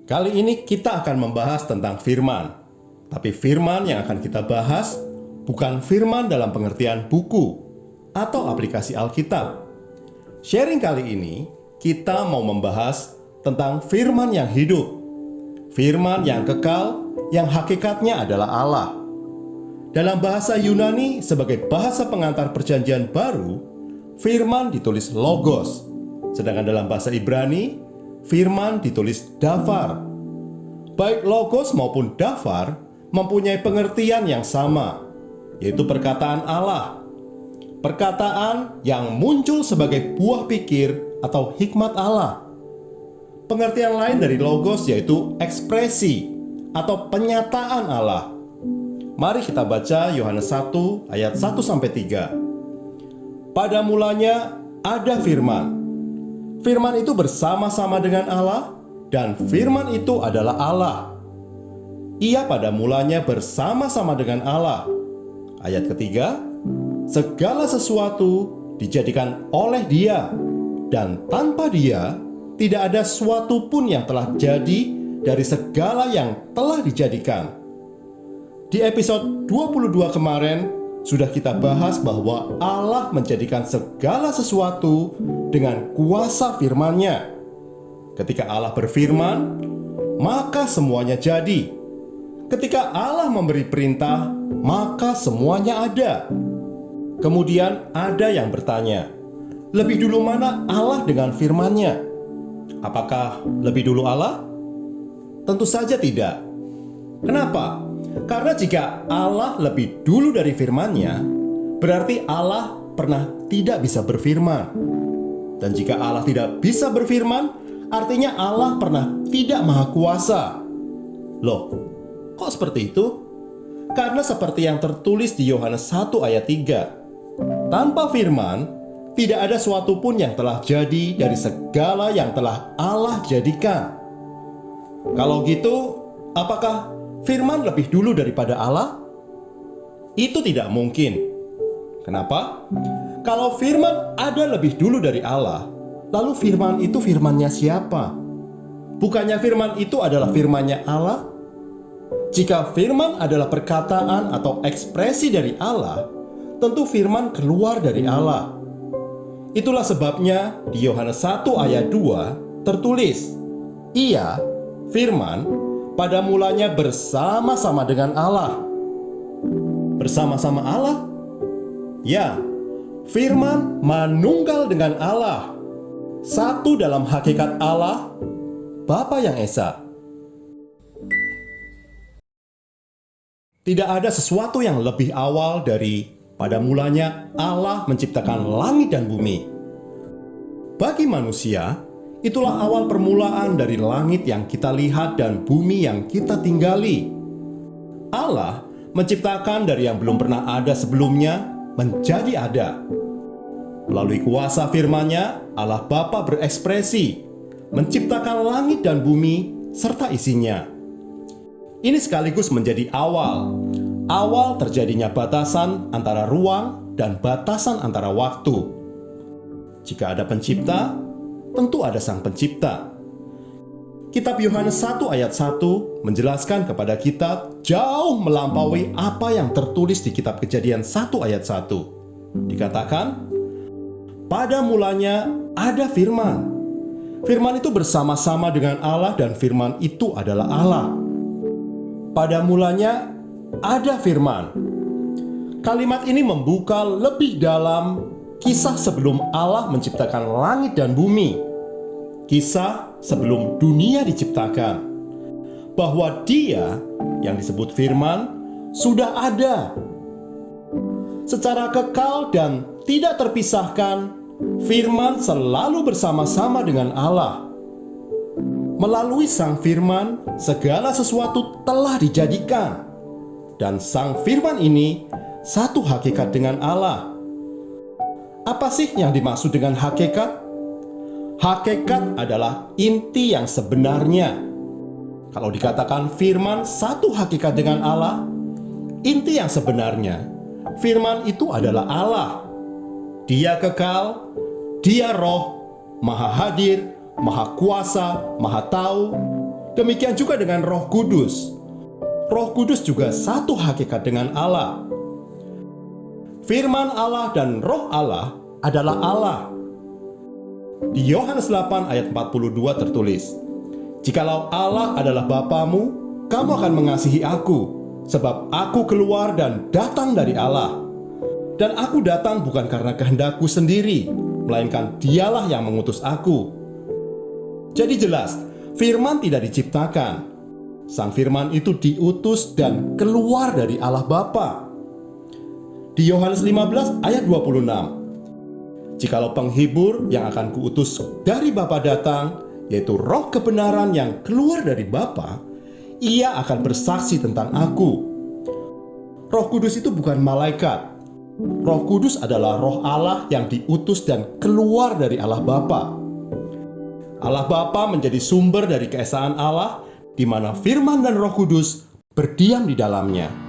Kali ini kita akan membahas tentang firman. Tapi firman yang akan kita bahas bukan firman dalam pengertian buku atau aplikasi Alkitab. Sharing kali ini kita mau membahas tentang firman yang hidup, firman yang kekal, yang hakikatnya adalah Allah. Dalam bahasa Yunani sebagai bahasa pengantar perjanjian baru, firman ditulis logos, sedangkan dalam bahasa Ibrani, firman ditulis davar. Baik logos maupun davar mempunyai pengertian yang sama, yaitu perkataan Allah. Perkataan yang muncul sebagai buah pikir atau hikmat Allah. Pengertian lain dari logos yaitu ekspresi atau penyataan Allah. Mari kita baca Yohanes 1 ayat 1-3. Pada mulanya ada firman. Firman itu bersama-sama dengan Allah, dan firman itu adalah Allah. Ia pada mulanya bersama-sama dengan Allah. Ayat ketiga, segala sesuatu dijadikan oleh Dia, dan tanpa Dia tidak ada sesuatu pun yang telah jadi dari segala yang telah dijadikan. Di episode 22 kemarin sudah kita bahas bahwa Allah menjadikan segala sesuatu dengan kuasa firman-Nya. Ketika Allah berfirman, maka semuanya jadi. Ketika Allah memberi perintah, maka semuanya ada. Kemudian ada yang bertanya, lebih dulu mana Allah dengan firman-Nya? Apakah lebih dulu Allah? Tentu saja tidak. Kenapa? Karena jika Allah lebih dulu dari firman-Nya, berarti Allah pernah tidak bisa berfirman. Dan jika Allah tidak bisa berfirman, artinya Allah pernah tidak maha kuasa. Loh, kok seperti itu? Karena seperti yang tertulis di Yohanes 1 ayat 3, tanpa firman, tidak ada suatu pun yang telah jadi dari segala yang telah Allah jadikan. Kalau gitu, apakah firman lebih dulu daripada Allah? Itu tidak mungkin. Kenapa? Kalau firman ada lebih dulu dari Allah, lalu firman itu firman-Nya siapa? Bukannya firman itu adalah firman-Nya Allah? Jika firman adalah perkataan atau ekspresi dari Allah, tentu firman keluar dari Allah. Itulah sebabnya di Yohanes 1 ayat 2 tertulis, Ia, firman, pada mulanya bersama-sama dengan Allah. Bersama-sama Allah? Ya, firman manunggal dengan Allah. Satu dalam hakikat Allah, Bapa yang Esa. Tidak ada sesuatu yang lebih awal dari pada mulanya Allah menciptakan langit dan bumi. Bagi manusia, itulah awal permulaan dari langit yang kita lihat dan bumi yang kita tinggali. Allah menciptakan dari yang belum pernah ada sebelumnya menjadi ada. Melalui kuasa firman-Nya, Allah Bapa berekspresi, menciptakan langit dan bumi serta isinya. Ini sekaligus menjadi awal terjadinya batasan antara ruang dan batasan antara waktu. Jika ada pencipta, tentu ada sang pencipta. Kitab Yohanes 1 ayat 1 menjelaskan kepada kita jauh melampaui apa yang tertulis di kitab Kejadian 1 ayat 1. Dikatakan, pada mulanya ada firman. Firman itu bersama-sama dengan Allah dan firman itu adalah Allah. Pada mulanya ada firman. Kalimat ini membuka lebih dalam kisah sebelum Allah menciptakan langit dan bumi. Kisah sebelum dunia diciptakan. Bahwa Dia yang disebut firman sudah ada. Secara kekal dan tidak terpisahkan, firman selalu bersama-sama dengan Allah. Melalui sang firman, segala sesuatu telah dijadikan. Dan sang firman ini satu hakikat dengan Allah. Apa sih yang dimaksud dengan hakikat? Hakikat adalah inti yang sebenarnya. Kalau dikatakan firman satu hakikat dengan Allah, inti yang sebenarnya, firman itu adalah Allah. Dia kekal, Dia roh, maha hadir, maha kuasa, maha tahu. Demikian juga dengan Roh Kudus. Roh Kudus juga satu hakikat dengan Allah. Firman Allah dan Roh Allah adalah Allah. Di Yohanes 8 ayat 42 tertulis, "Jikalau Allah adalah Bapamu, kamu akan mengasihi aku, sebab aku keluar dan datang dari Allah. Dan aku datang bukan karena kehendakku sendiri, melainkan Dialah yang mengutus aku." Jadi jelas, firman tidak diciptakan. Sang firman itu diutus dan keluar dari Allah Bapa. Di Yohanes 15 ayat 26, "Jikalau penghibur yang akan kuutus dari Bapa datang, yaitu Roh kebenaran yang keluar dari Bapa, ia akan bersaksi tentang aku." Roh Kudus itu bukan malaikat. Roh Kudus adalah Roh Allah yang diutus dan keluar dari Allah Bapa. Allah Bapa menjadi sumber dari keesaan Allah, di mana firman dan Roh Kudus berdiam di dalamnya.